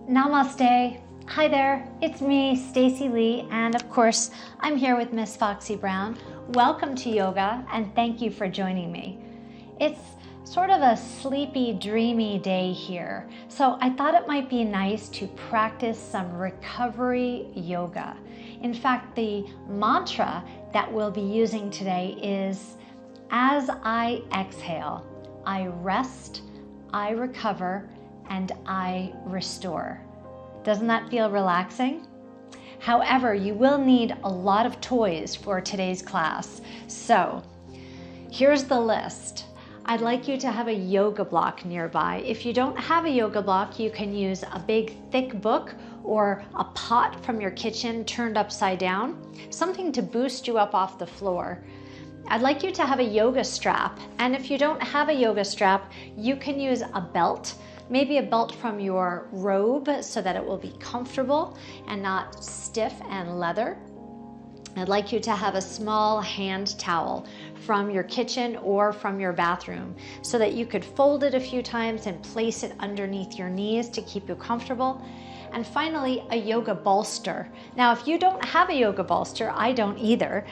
Namaste. Hi there, it's me, Stacey Lei, and of course, I'm here with Miss Foxy Brown. Welcome to yoga, and thank you for joining me. It's sort of a sleepy, dreamy day here, so I thought it might be nice to practice some recovery yoga. In fact, the mantra that we'll be using today is, as I exhale, I rest, I recover, and I restore. Doesn't that feel relaxing? However, you will need a lot of toys for today's class. So here's the list. I'd like you to have a yoga block nearby. If you don't have a yoga block, you can use a big thick book or a pot from your kitchen turned upside down, something to boost you up off the floor. I'd like you to have a yoga strap, and if you don't have a yoga strap, you can use a belt, maybe a belt from your robe so that it will be comfortable and not stiff and leather. I'd like you to have a small hand towel from your kitchen or from your bathroom so that you could fold it a few times and place it underneath your knees to keep you comfortable. And finally, a yoga bolster. Now, if you don't have a yoga bolster, I don't either,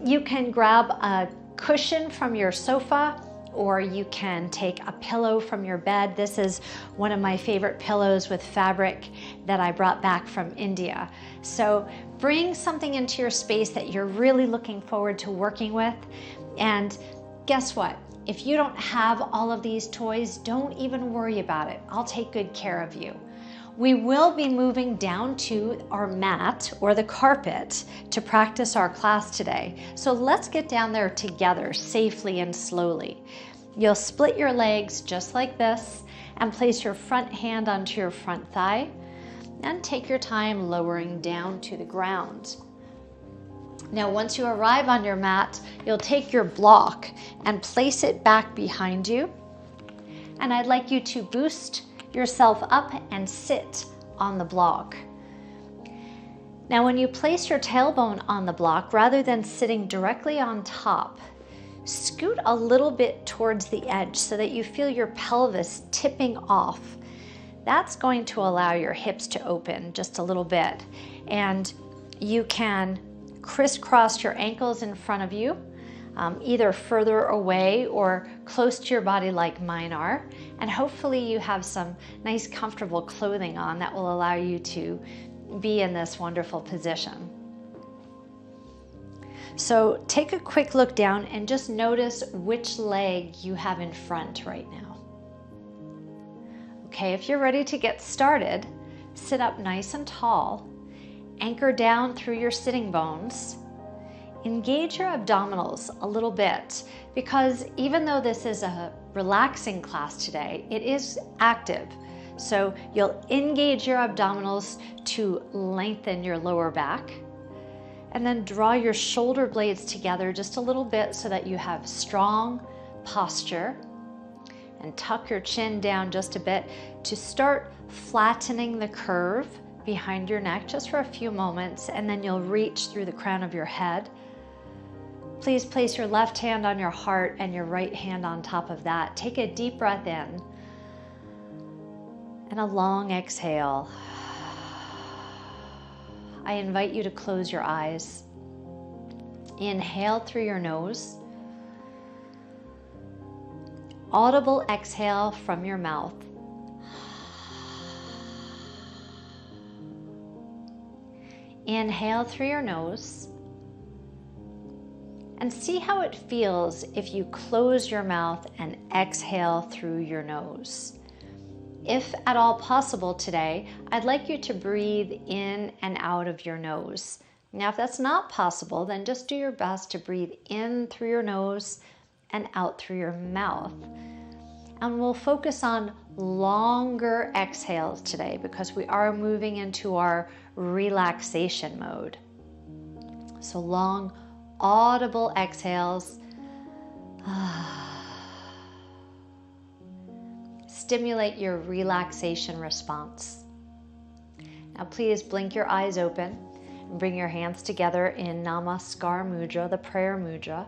you can grab a cushion from your sofa, or you can take a pillow from your bed. This is one of my favorite pillows with fabric that I brought back from India. So bring something into your space that you're really looking forward to working with. And guess what? If you don't have all of these toys, don't even worry about it. I'll take good care of you. We will be moving down to our mat or the carpet to practice our class today. So let's get down there together safely and slowly. You'll split your legs just like this and place your front hand onto your front thigh and take your time lowering down to the ground. Now, once you arrive on your mat, you'll take your block and place it back behind you. And I'd like you to boost yourself up and sit on the block. Now, when you place your tailbone on the block, rather than sitting directly on top, scoot a little bit towards the edge so that you feel your pelvis tipping off. That's going to allow your hips to open just a little bit. And you can crisscross your ankles in front of you, either further away or close to your body like mine are. And hopefully you have some nice comfortable clothing on that will allow you to be in this wonderful position. So take a quick look down and just notice which leg you have in front right now. Okay, if you're ready to get started, sit up nice and tall, anchor down through your sitting bones. Engage your abdominals a little bit, because even though this is a relaxing class today, it is active. So you'll engage your abdominals to lengthen your lower back, and then draw your shoulder blades together just a little bit so that you have strong posture, and tuck your chin down just a bit to start flattening the curve behind your neck just for a few moments, and then you'll reach through the crown of your head. Please place your left hand on your heart and your right hand on top of that. Take a deep breath in and a long exhale. I invite you to close your eyes. Inhale through your nose. Audible exhale from your mouth. Inhale through your nose. And see how it feels if you close your mouth and exhale through your nose. If at all possible today, I'd like you to breathe in and out of your nose. Now, if that's not possible, then just do your best to breathe in through your nose and out through your mouth. And we'll focus on longer exhales today because we are moving into our relaxation mode. So long, audible exhales. Stimulate your relaxation response. Now please blink your eyes open and bring your hands together in Namaskar Mudra, the prayer mudra.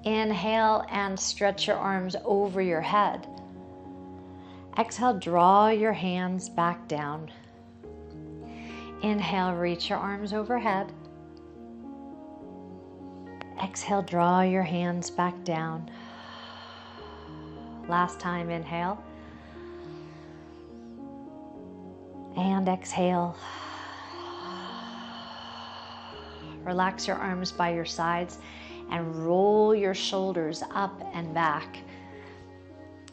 Inhale and stretch your arms over your head. Exhale, draw your hands back down. Inhale, reach your arms overhead. Exhale, draw your hands back down. Last time, inhale. And exhale. Relax your arms by your sides and roll your shoulders up and back.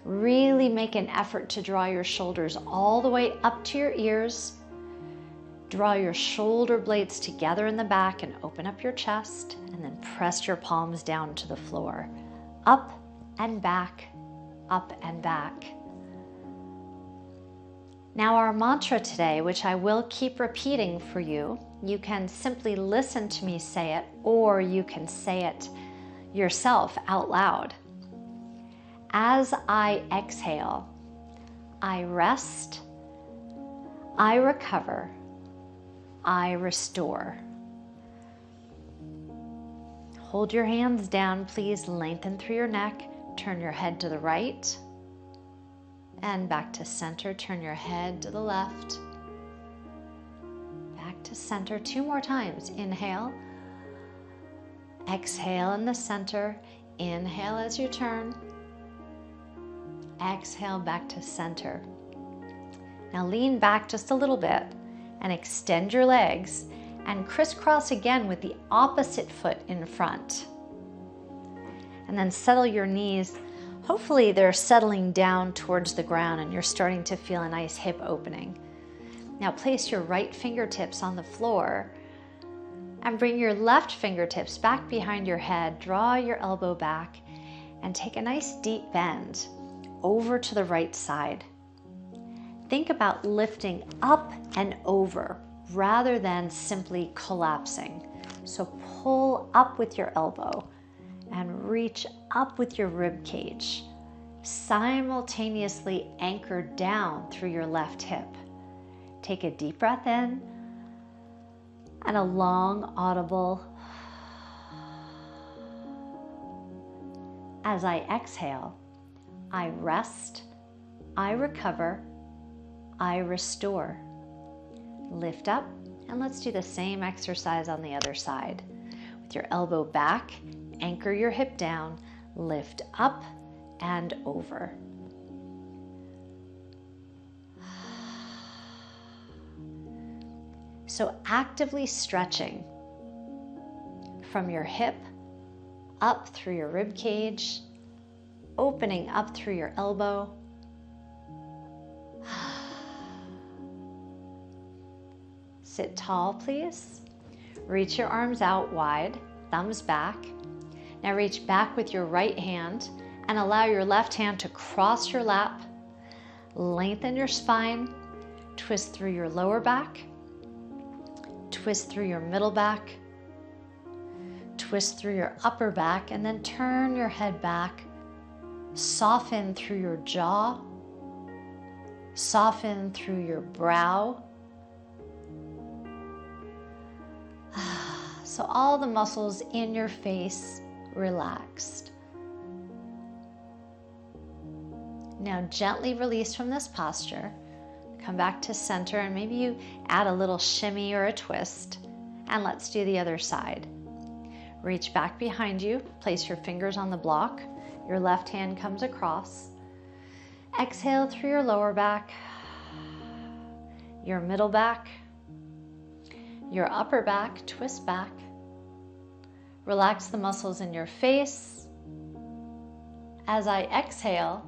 Really make an effort to draw your shoulders all the way up to your ears. Draw your shoulder blades together in the back and open up your chest, and then press your palms down to the floor. Up and back, up and back. Now our mantra today, which I will keep repeating for you, you can simply listen to me say it, or you can say it yourself out loud. As I exhale, I rest, I recover, I restore. Hold your hands down, please. Lengthen through your neck. Turn your head to the right and back to center. Turn your head to the left. Back to center. 2 more times. Inhale. Exhale in the center. Inhale as you turn. Exhale back to center. Now lean back just a little bit and extend your legs and crisscross again with the opposite foot in front. And then settle your knees. Hopefully they're settling down towards the ground and you're starting to feel a nice hip opening. Now place your right fingertips on the floor and bring your left fingertips back behind your head. Draw your elbow back and take a nice deep bend over to the right side. Think about lifting up and over rather than simply collapsing. So pull up with your elbow and reach up with your rib cage. Simultaneously anchor down through your left hip. Take a deep breath in and a long, audible. As I exhale, I rest, I recover, I restore. Lift up, and let's do the same exercise on the other side. With your elbow back, anchor your hip down, lift up and over. So actively stretching from your hip up through your rib cage, opening up through your elbow. Sit tall, please. Reach your arms out wide, thumbs back. Now reach back with your right hand and allow your left hand to cross your lap. Lengthen your spine. Twist through your lower back. Twist through your middle back. Twist through your upper back, and then turn your head back. Soften through your jaw. Soften through your brow. So all the muscles in your face relaxed. Now gently release from this posture. Come back to center, and maybe you add a little shimmy or a twist. And let's do the other side. Reach back behind you, place your fingers on the block. Your left hand comes across. Exhale through your lower back, your middle back, your upper back, twist back. Relax the muscles in your face. As I exhale,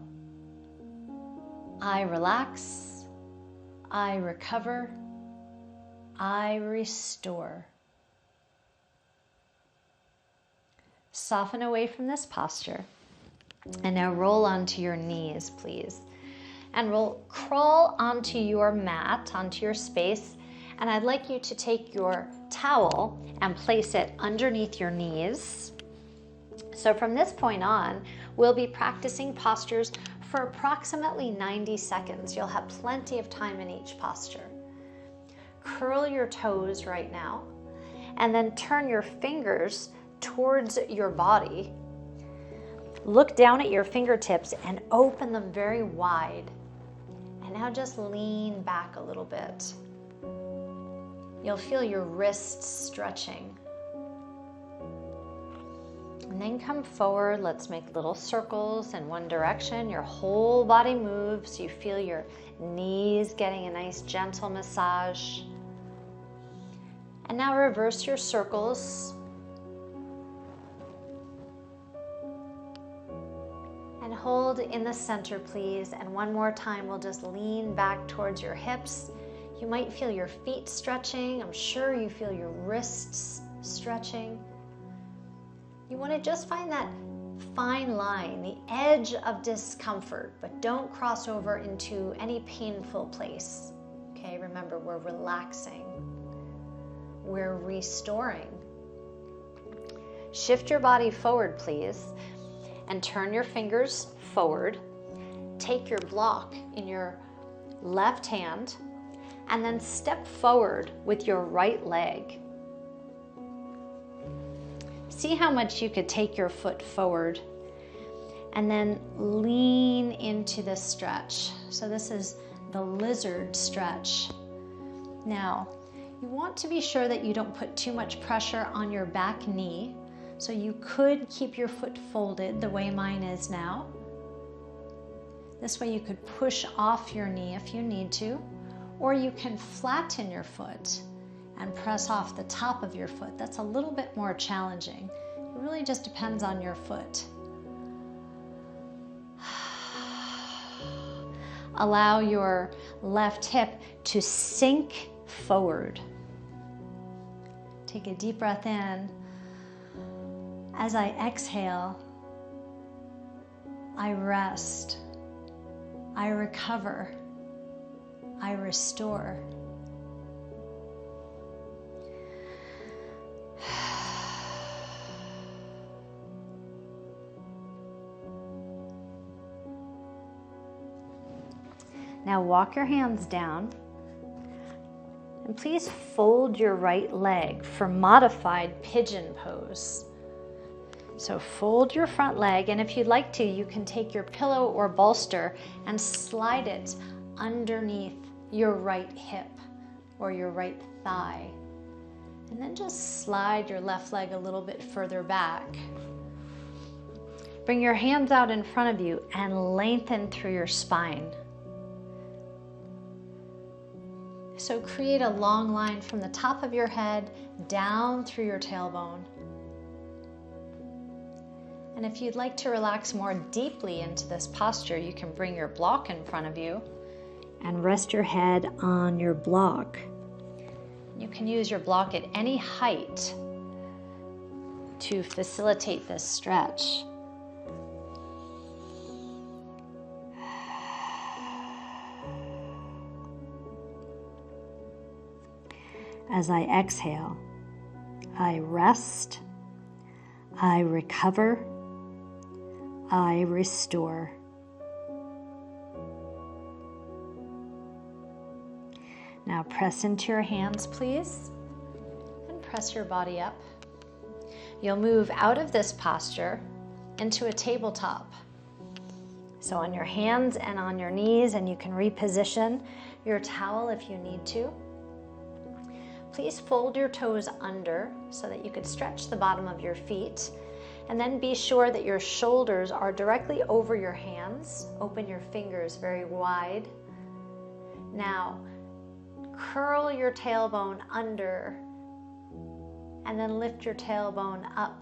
I relax, I recover, I restore. Soften away from this posture. And now roll onto your knees, please. And crawl onto your mat, onto your space. And I'd like you to take your towel and place it underneath your knees. So from this point on, we'll be practicing postures for approximately 90 seconds. You'll have plenty of time in each posture. Curl your toes right now, and then turn your fingers towards your body. Look down at your fingertips and open them very wide. now just lean back a little bit. You'll feel your wrists stretching. And then come forward. Let's make little circles in one direction. Your whole body moves. You feel your knees getting a nice gentle massage. And now reverse your circles. And hold in the center, please. And one more time, we'll just lean back towards your hips. You might feel your feet stretching. I'm sure you feel your wrists stretching. You want to just find that fine line, the edge of discomfort, but don't cross over into any painful place. Okay, remember, we're relaxing. We're restoring. Shift your body forward, please, and turn your fingers forward. Take your block in your left hand and then step forward with your right leg. See how much you could take your foot forward and then lean into this stretch. So this is the lizard stretch. Now, you want to be sure that you don't put too much pressure on your back knee. So you could keep your foot folded the way mine is now. This way you could push off your knee if you need to, or you can flatten your foot and press off the top of your foot. That's a little bit more challenging. It really just depends on your foot. Allow your left hip to sink forward. Take a deep breath in. As I exhale, I rest, I recover, I restore. Now walk your hands down and please fold your right leg for modified pigeon pose. So fold your front leg, and if you'd like to, you can take your pillow or bolster and slide it underneath your right hip or your right thigh. And then just slide your left leg a little bit further back. Bring your hands out in front of you and lengthen through your spine. So create a long line from the top of your head down through your tailbone. And if you'd like to relax more deeply into this posture, you can bring your block in front of you and rest your head on your block. You can use your block at any height to facilitate this stretch. As I exhale, I rest, I recover, I restore. Now press into your hands, please, and press your body up. You'll move out of this posture into a tabletop. So on your hands and on your knees, and you can reposition your towel if you need to. Please fold your toes under so that you could stretch the bottom of your feet. And then be sure that your shoulders are directly over your hands. Open your fingers very wide. Now, curl your tailbone under and then lift your tailbone up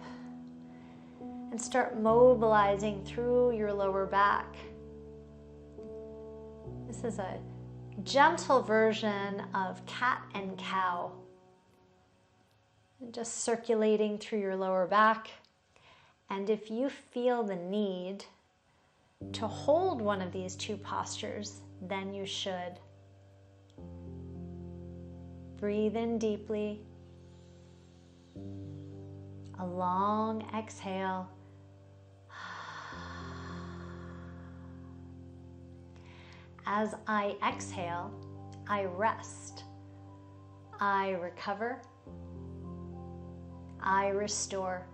and start mobilizing through your lower back. This is a gentle version of cat and cow. And just circulating through your lower back. And if you feel the need to hold one of these two postures, then you should. Breathe in deeply. A long exhale. As I exhale, I rest. I recover. I restore.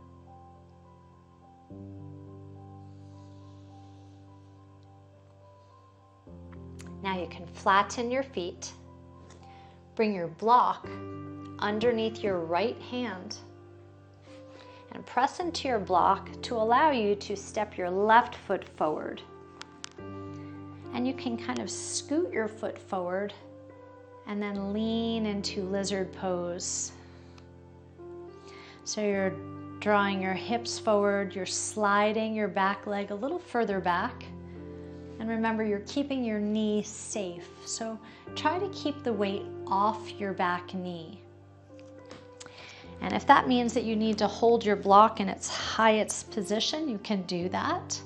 Now you can flatten your feet. Bring your block underneath your right hand and press into your block to allow you to step your left foot forward. And you can kind of scoot your foot forward and then lean into lizard pose. So you're drawing your hips forward, you're sliding your back leg a little further back. And remember, you're keeping your knee safe. So try to keep the weight off your back knee. And if that means that you need to hold your block in its highest position, you can do that.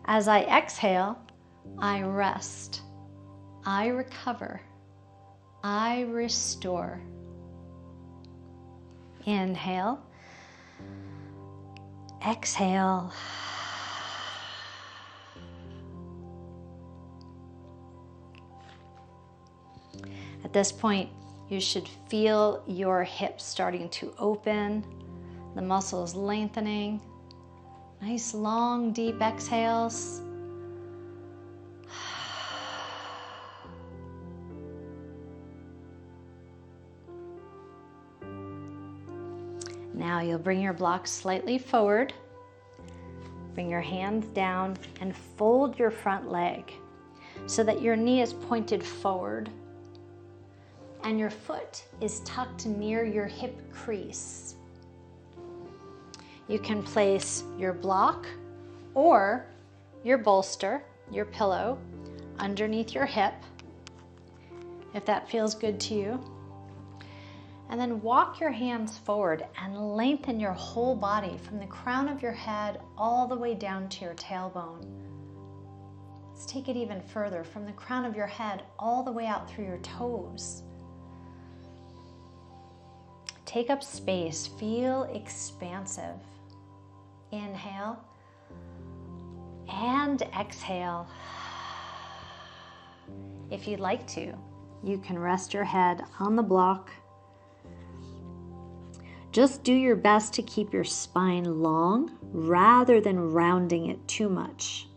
As I exhale, I rest, I recover, I restore. Inhale, exhale. At this point, you should feel your hips starting to open, the muscles lengthening. Nice long, deep exhales. Now you'll bring your block slightly forward. Bring your hands down and fold your front leg so that your knee is pointed forward and your foot is tucked near your hip crease. You can place your block or your bolster, your pillow, underneath your hip, if that feels good to you. And then walk your hands forward and lengthen your whole body from the crown of your head all the way down to your tailbone. Let's take it even further, from the crown of your head all the way out through your toes. Take up space, feel expansive. Inhale and exhale. If you'd like to, you can rest your head on the block. Just do your best to keep your spine long rather than rounding it too much.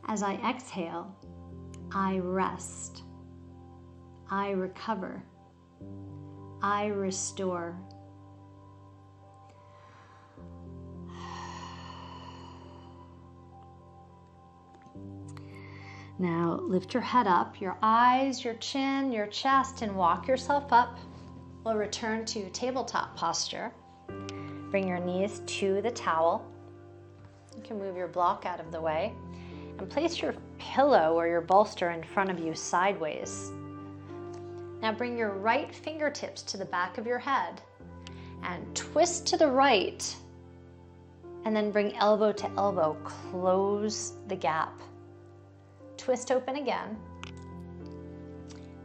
As I exhale, I rest, I recover, I restore. Now lift your head up, your eyes, your chin, your chest, and walk yourself up. We'll return to tabletop posture. Bring your knees to the towel. You can move your block out of the way and place your pillow or your bolster in front of you sideways. Now bring your right fingertips to the back of your head and twist to the right, and then bring elbow to elbow, close the gap. Twist open again.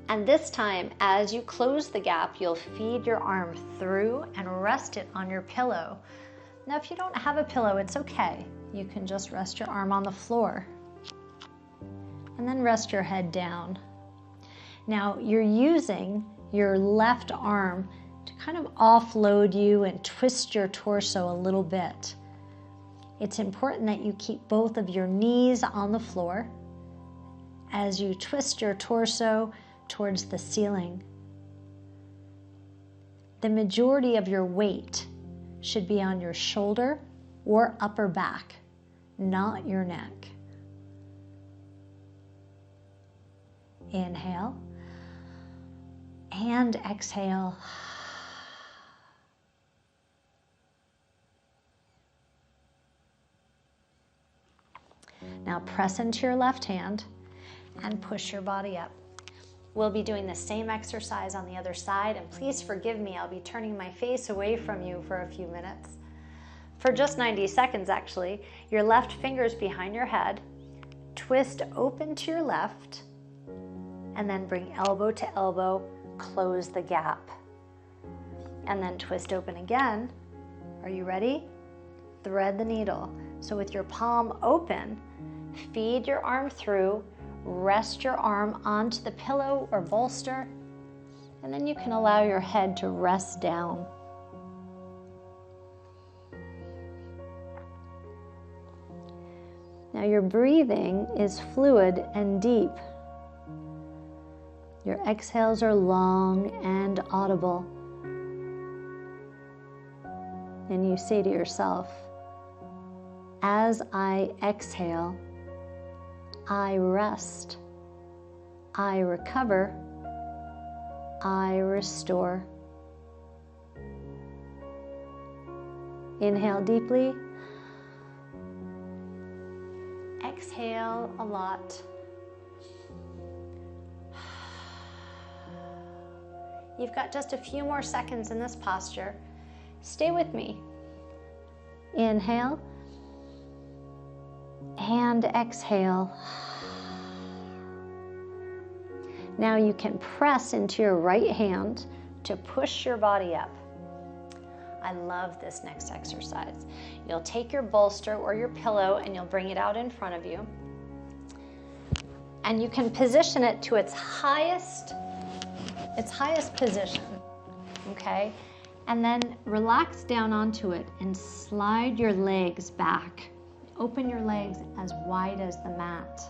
And this time, as you close the gap, you'll feed your arm through and rest it on your pillow. Now, if you don't have a pillow, it's okay. You can just rest your arm on the floor. And then rest your head down. Now, you're using your left arm to kind of offload you and twist your torso a little bit. It's important that you keep both of your knees on the floor as you twist your torso towards the ceiling. The majority of your weight should be on your shoulder or upper back, not your neck. Inhale and exhale. Now press into your left hand and push your body up. We'll be doing the same exercise on the other side, and please forgive me, I'll be turning my face away from you for a few minutes. For just 90 seconds actually, your left finger's behind your head, twist open to your left, and then bring elbow to elbow, close the gap. And then twist open again. Are you ready? Thread the needle. So with your palm open, feed your arm through, rest your arm onto the pillow or bolster, and then you can allow your head to rest down. Now your breathing is fluid and deep. Your exhales are long and audible. And you say to yourself, as I exhale, I rest, I recover, I restore. Inhale deeply. Exhale a lot. You've got just a few more seconds in this posture. Stay with me. Inhale and exhale. Now you can press into your right hand to push your body up. I love this next exercise. You'll take your bolster or your pillow and you'll bring it out in front of you. And you can position it to its highest position, okay? And then relax down onto it and slide your legs back. Open your legs as wide as the mat.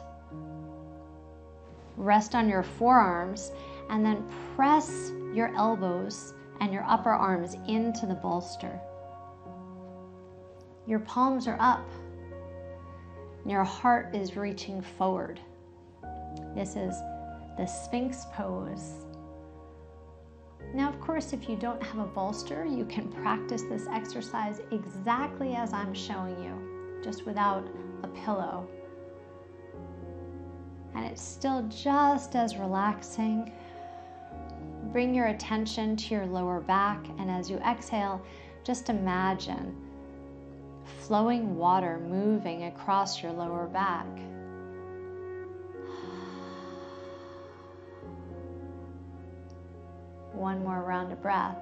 Rest on your forearms and then press your elbows and your upper arms into the bolster. Your palms are up. Your heart is reaching forward. This is the Sphinx pose. Now, of course, if you don't have a bolster, you can practice this exercise exactly as I'm showing you, just without a pillow. And it's still just as relaxing. Bring your attention to your lower back, and as you exhale, just imagine flowing water moving across your lower back. One more round of breath.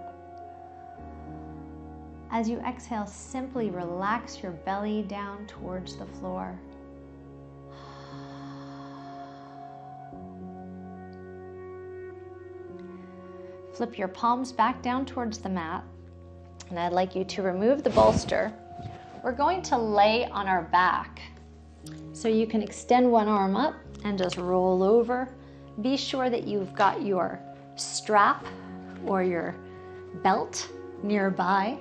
As you exhale, simply relax your belly down towards the floor. Flip your palms back down towards the mat, and I'd like you to remove the bolster. We're going to lay on our back. So you can extend one arm up and just roll over. Be sure that you've got your strap or your belt nearby.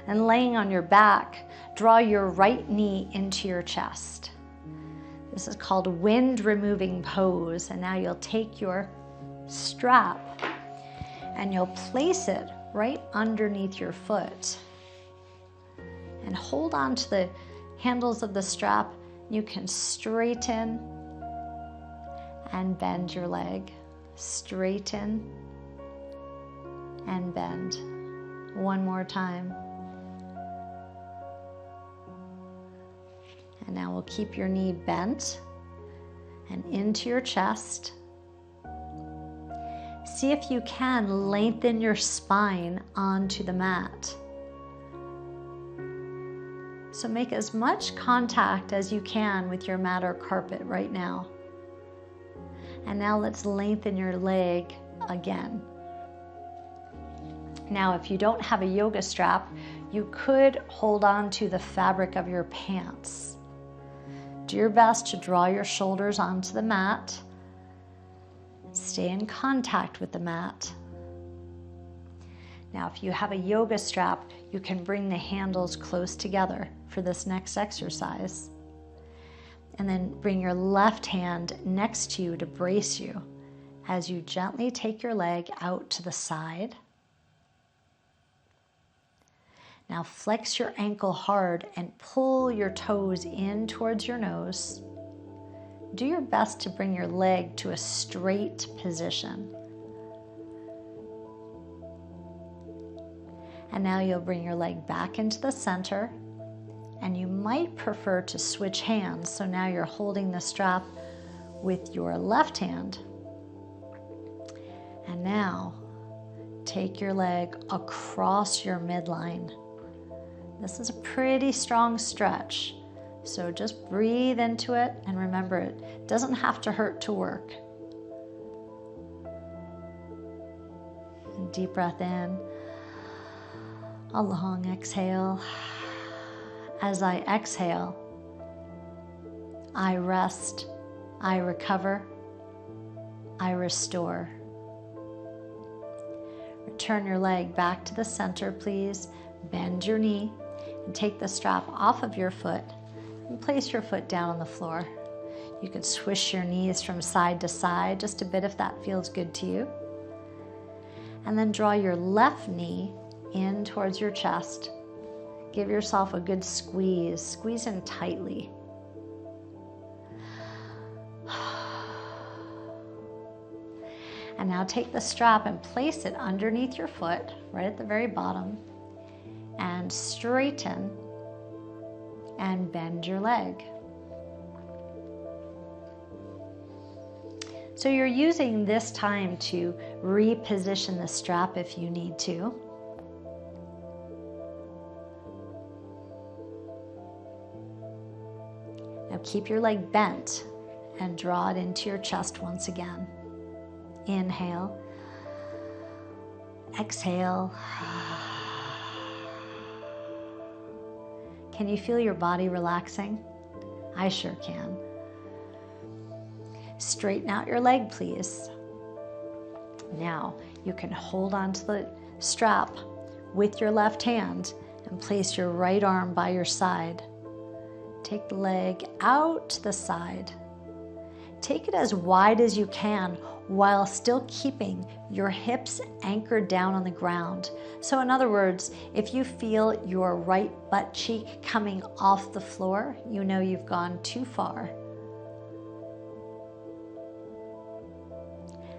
And laying on your back, draw your right knee into your chest. This is called wind removing pose. And now you'll take your strap and you'll place it right underneath your foot. And hold on to the handles of the strap. You can straighten and bend your leg. Straighten and bend. One more time. And now we'll keep your knee bent and into your chest. See if you can lengthen your spine onto the mat. So make as much contact as you can with your mat or carpet right now. And now let's lengthen your leg again. Now, if you don't have a yoga strap, you could hold on to the fabric of your pants. Do your best to draw your shoulders onto the mat. Stay in contact with the mat. Now, if you have a yoga strap, you can bring the handles close together for this next exercise. And then bring your left hand next to you to brace you as you gently take your leg out to the side. Now flex your ankle hard and pull your toes in towards your nose. Do your best to bring your leg to a straight position. And now you'll bring your leg back into the center, and you might prefer to switch hands. So now you're holding the strap with your left hand. And now take your leg across your midline. This is a pretty strong stretch. So just breathe into it, and remember, it doesn't have to hurt to work. And deep breath in, a long exhale. As I exhale, I rest, I recover, I restore. Return your leg back to the center, please. Bend your knee and take the strap off of your foot and place your foot down on the floor. You could swish your knees from side to side just a bit if that feels good to you. And then draw your left knee in towards your chest. Give yourself a good squeeze. Squeeze in tightly. And now take the strap and place it underneath your foot, right at the very bottom, and straighten and bend your leg. So you're using this time to reposition the strap if you need to. Now keep your leg bent and draw it into your chest once again. Inhale, exhale. Can you feel your body relaxing? I sure can. Straighten out your leg, please. Now you can hold onto the strap with your left hand and place your right arm by your side. Take the leg out to the side. Take it as wide as you can while still keeping your hips anchored down on the ground. So in other words, if you feel your right butt cheek coming off the floor, you know you've gone too far.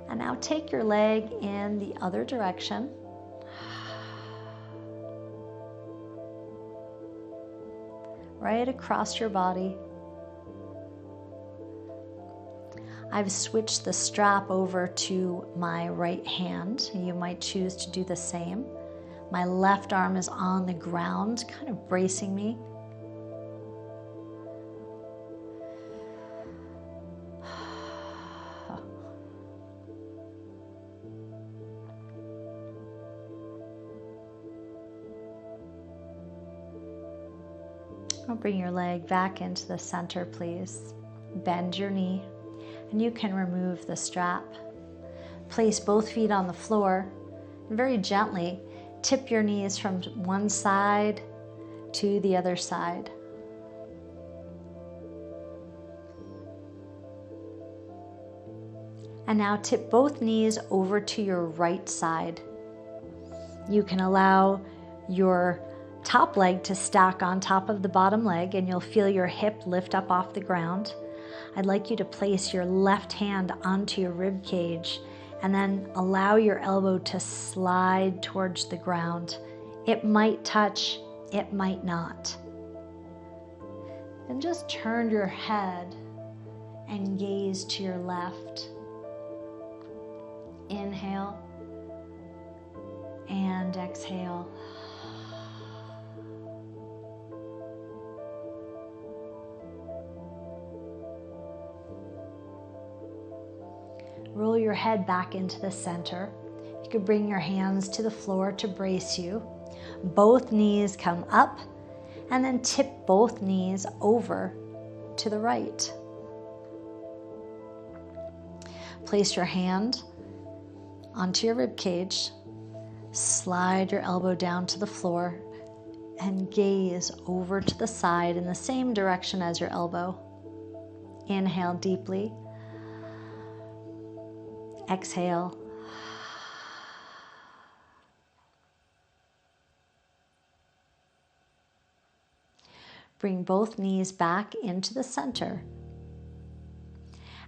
And now take your leg in the other direction. Right across your body. I've switched the strap over to my right hand. You might choose to do the same. My left arm is on the ground, kind of bracing me. I'll bring your leg back into the center, please. Bend your knee. And you can remove the strap. Place both feet on the floor and very gently tip your knees from one side to the other side. And now tip both knees over to your right side. You can allow your top leg to stack on top of the bottom leg, and you'll feel your hip lift up off the ground. I'd like you to place your left hand onto your rib cage and then allow your elbow to slide towards the ground. It might touch, it might not. Then just turn your head and gaze to your left. Inhale and exhale. Roll your head back into the center. You could bring your hands to the floor to brace you. Both knees come up and then tip both knees over to the right. Place your hand onto your rib cage. Slide your elbow down to the floor and gaze over to the side in the same direction as your elbow. Inhale deeply. Exhale. Bring both knees back into the center.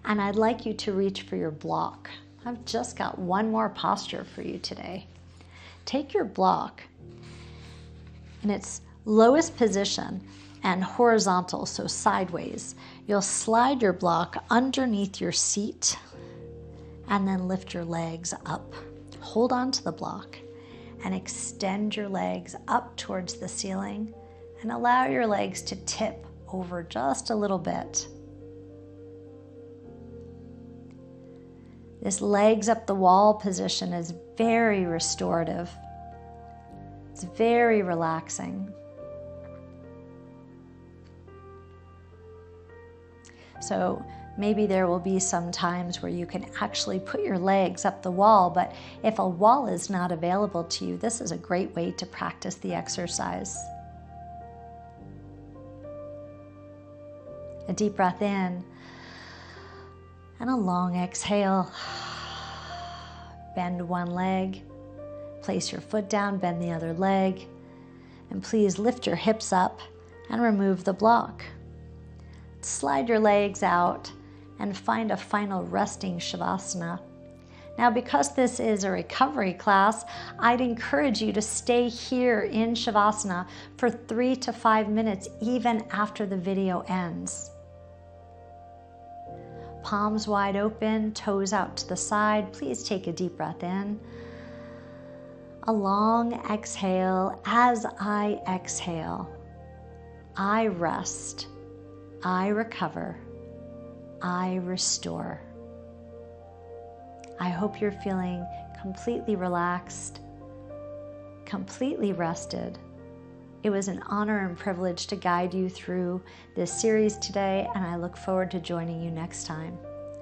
And I'd like you to reach for your block. I've just got one more posture for you today. Take your block in its lowest position and horizontal, so sideways. You'll slide your block underneath your seat and then lift your legs up. Hold on to the block and extend your legs up towards the ceiling and allow your legs to tip over just a little bit. This legs up the wall position is very restorative. It's very relaxing. So maybe there will be some times where you can actually put your legs up the wall, but if a wall is not available to you, this is a great way to practice the exercise. A deep breath in and a long exhale. Bend one leg, place your foot down, bend the other leg, and please lift your hips up and remove the block. Slide your legs out and find a final resting Shavasana. Now, because this is a recovery class, I'd encourage you to stay here in Shavasana for 3 to 5 minutes, even after the video ends. Palms wide open, toes out to the side. Please take a deep breath in. A long exhale. As I exhale, I rest, I recover, I restore. I hope you're feeling completely relaxed, completely rested. It was an honor and privilege to guide you through this series today, and I look forward to joining you next time.